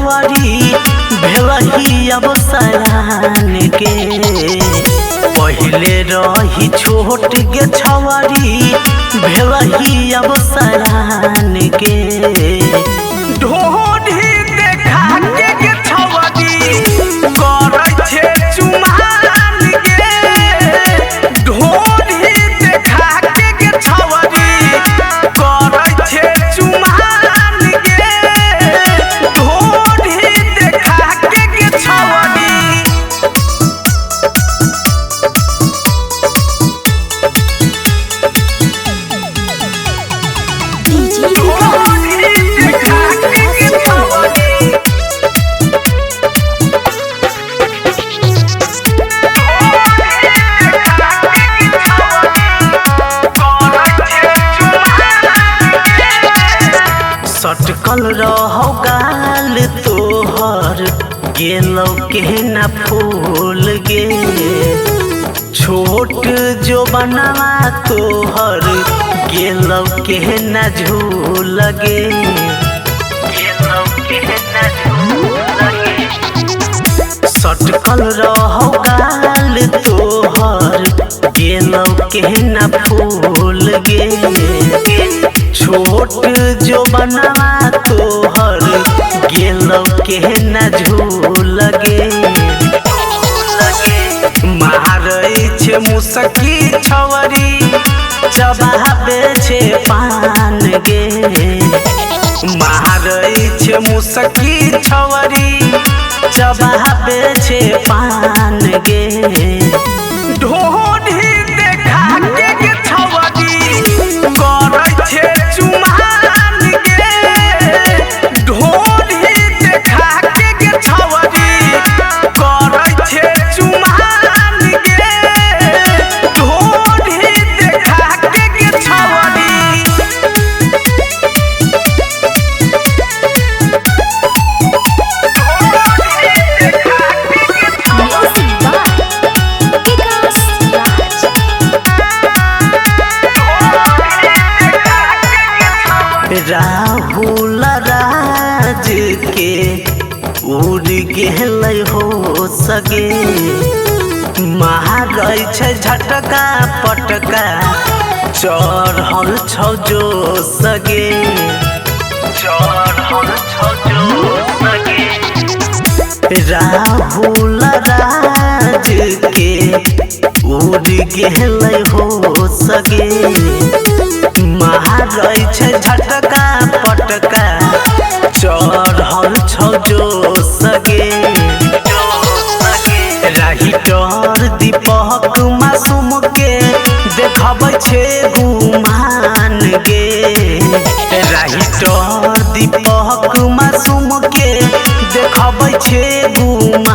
छवरी भेलही अब सयान के। पहिले रही छोट गे छवरी भेलही अब सयान के। ढोढ़ी देखा के गे छवरी करै छे चुमान गे। ढोढ़ी देखा के गे छवरी करै छे चुमान गे। ढोढ़ी देखा के गे छवरी सटकल रहो गाल तोहर गेलौ के न फूल गे। छोट जो बनवा तोहर गेलौ के न झूल गे। गेलौ के न झूल गे। सटकल रहो गाल तोहर गेलौ के न फूल गे। छोट जो बनवा तोहर गेलौ के न झूल गे। मारै छे मुसकी छवरी चबाबे छे पान गे। मारै छे मुसकी छवरी चबाबे छे पान गे। ढोढ़ी देखा के गे छवरी करै छे चुमान गे। ढोढ़ी देखा के गे छवरी करै छे चुमान गे। ढोढ़ी देखा के गे छवरी राहुल राज के उड़ गेलै हो सगे। मारै छै झटका पटका चढ़ल छौ जो सगे। चढ़ल छौ जो सगे। राहुल राज के उड़ गेलै हो सगे। मारै छै झटका पटका चढ़ल छौ जो सगे। राइटर दीपक मासूम के देखबै छे गुमान गे। राइटर दीपक मासूम के देखबै छे गुमान।